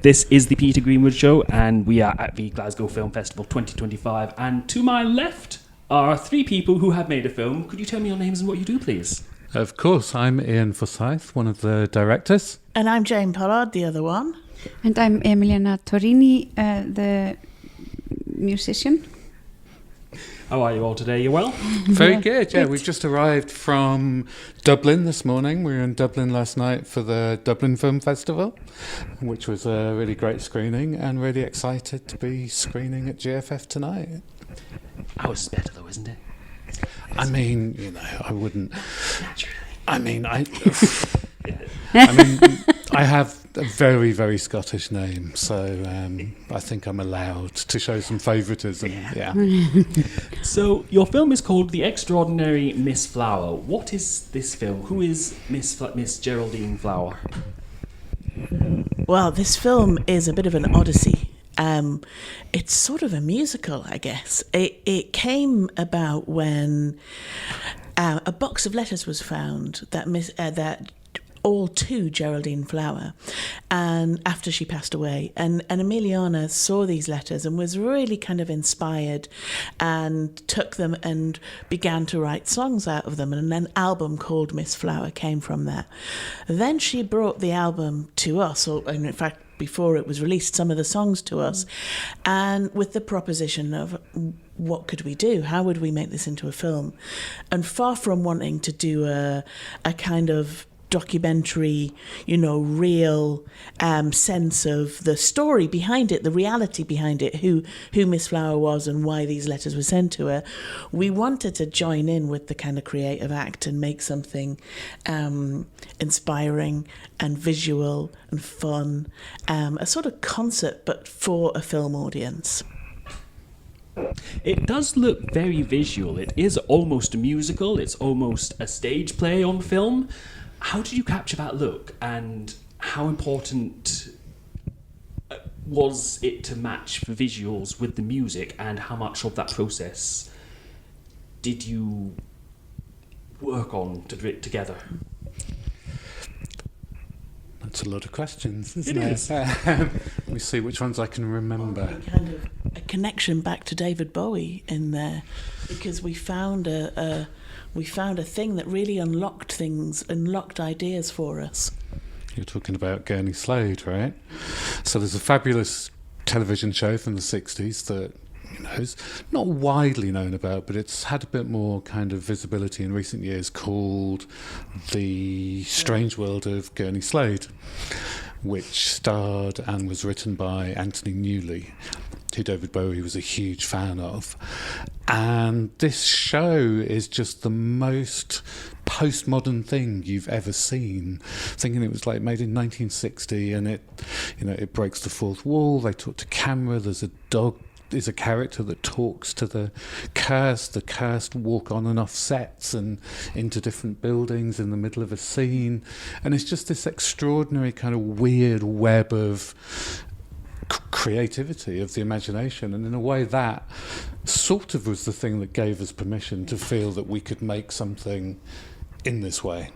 This is the Peter Greenwood Show, and we are at the Glasgow Film Festival 2025. And to my left are three people who have made a film. Could you tell me your names and what you do, please? Of course, I'm Iain Forsyth, one of the directors. And I'm Jane Pollard, the other one. And I'm Emiliana Torrini, the musician. How are you all today? You well? Very good, yeah. We've just arrived from Dublin this morning. We were in Dublin last night for the Dublin Film Festival, which was a really great screening, and really excited to be screening at GFF tonight. Ours is better though, isn't it? I mean, you know, I wouldn't... Naturally. I mean, I have a very, very Scottish name, so I think I'm allowed to show some favouritism. Yeah. So your film is called The Extraordinary Miss Flower. What is this film? Who is Miss Geraldine Flower? Well, this film is a bit of an odyssey. It's sort of a musical, I guess. It came about when a box of letters was found that all to Geraldine Flower, and after she passed away, and Emiliana saw these letters and was really kind of inspired, and took them and began to write songs out of them, and an album called Miss Flower came from that. Then she brought the album to us, and in fact before it was released, some of the songs to us, and with the proposition of what could we do? How would we make this into a film? And far from wanting to do a kind of documentary, you know, real sense of the story behind it, the reality behind it, who Miss Flower was and why these letters were sent to her, we wanted to join in with the kind of creative act and make something inspiring and visual and fun, a sort of concert but for a film audience. It does look very visual. It is almost a musical. It's almost a stage play on film. How did you capture that look, and how important was it to match the visuals with the music, and how much of that process did you work on to do it together? That's a lot of questions, isn't it? It is. Let me see which ones I can remember. Kind of a connection back to David Bowie in there, because we found a thing that really unlocked ideas for us. You're talking about Gurney Slade, right? So there's a fabulous television show from the 60s that, you know, is not widely known about, but it's had a bit more kind of visibility in recent years, called The Strange World of Gurney Slade, which starred and was written by Anthony Newley, who David Bowie was a huge fan of. And this show is just the most postmodern thing you've ever seen. Thinking it was like made in 1960, and it, you know, it breaks the fourth wall. They talk to camera. There's a dog. There's a character that talks to the cursed. The cursed walk on and off sets and into different buildings in the middle of a scene. And it's just this extraordinary kind of weird web of creativity, of the imagination, and in a way that sort of was the thing that gave us permission to feel that we could make something in this way.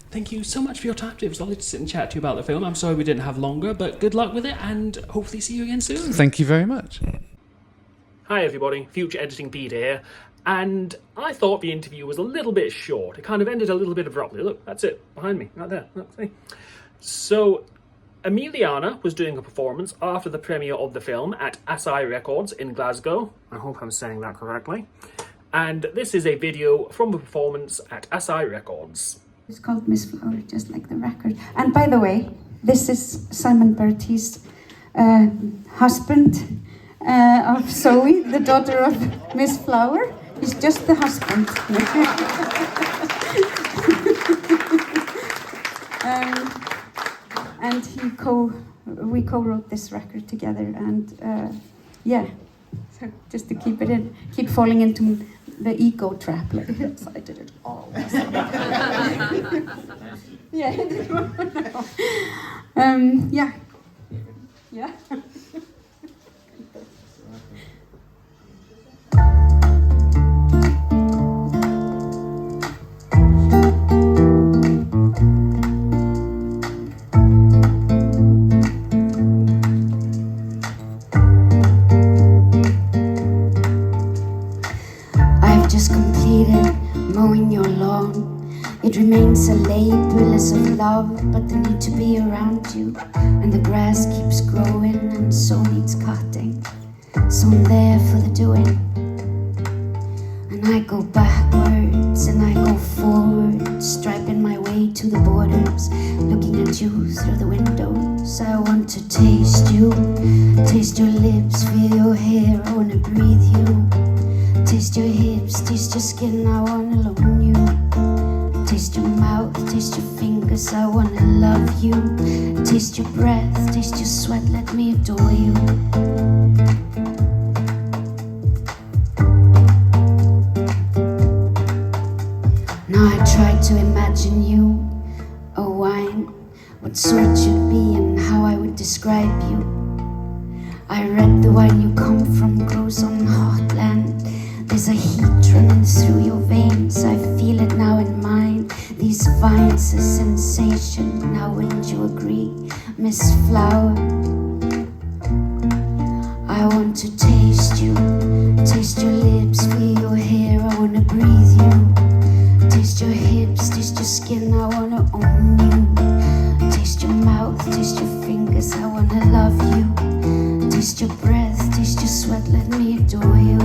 Thank you so much for your time. It was lovely to sit and chat to you about the film. I'm sorry we didn't have longer, but good luck with it, and hopefully see you again soon. Thank you very much. Hi everybody, Future Editing Peter here, and I thought the interview was a little bit short. It kind of ended a little bit abruptly. Look, that's it, behind me, right there. Look, see. So Emiliana was doing a performance after the premiere of the film at Assai Records in Glasgow. I hope I'm saying that correctly. And this is a video from the performance at Assai Records. It's called Miss Flower, just like the record. And by the way, this is Simon Bertie's husband of Zoe, the daughter of Miss Flower. He's just the husband. And we co-wrote this record together, and so just to keep falling into the ego trap, like, yes, I did it all. Yeah. remains a label of love, but the need to be around you. And the grass keeps growing and so needs cutting. So I'm there for the doing. And I go backwards and I go forward, striping my way to the borders, looking at you through the windows. I want to taste you, taste your lips, feel your hair, I wanna breathe you. Taste your hips, taste your skin, I wanna own you. Taste your mouth, taste your fingers, I wanna love you. Taste your breath, taste your sweat, let me adore you. Now I try to imagine you, a wine, what sort you'd be and how I would describe you. I read the wine you come from grows on hot land. There's a heat running through your veins, I feel it now in mine. These vines, a sensation, now wouldn't you agree, Miss Flower? I want to taste you, taste your lips, feel your hair, I wanna breathe you. Taste your hips, taste your skin, I wanna own you. Taste your mouth, taste your fingers, I wanna love you. Taste your breath, taste your sweat, let me adore you.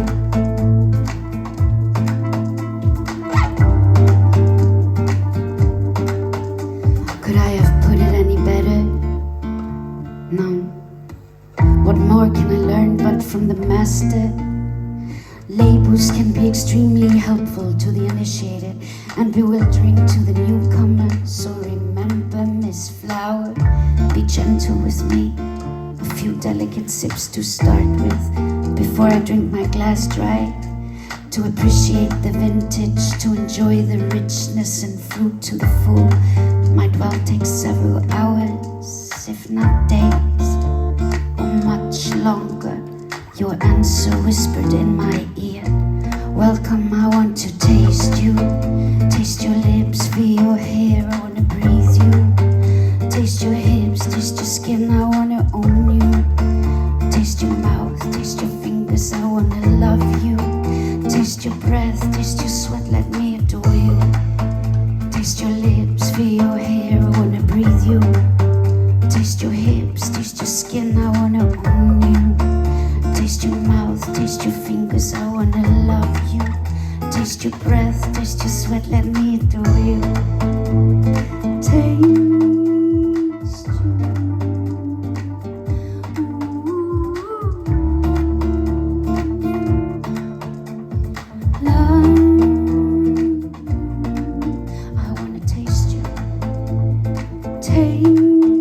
Could I have put it any better? No. What more can I learn but from the master? Labels can be extremely helpful to the initiated and bewildering to the newcomer. So remember, Miss Flower, be gentle with me. A few delicate sips to start with before I drink my glass dry. To appreciate the vintage, to enjoy the richness and fruit to the full, might well take several hours, if not days, or much longer. Your answer whispered in my ear. Welcome, I want to taste you. Taste your lips, feel your hair, I wanna breathe you. Taste your hips, taste your skin, I wanna own you. Taste your mouth, taste your fingers, I wanna love you. Taste your breath, taste your sweat, let me adore you. Taste your lips, feel your hair, I wanna breathe you. Taste your hips, taste your skin, I wanna own you. Taste your mouth, taste your fingers, I wanna love you. Taste your breath, taste your sweat, let me adore you. Taste you. Love, I wanna taste you. Taste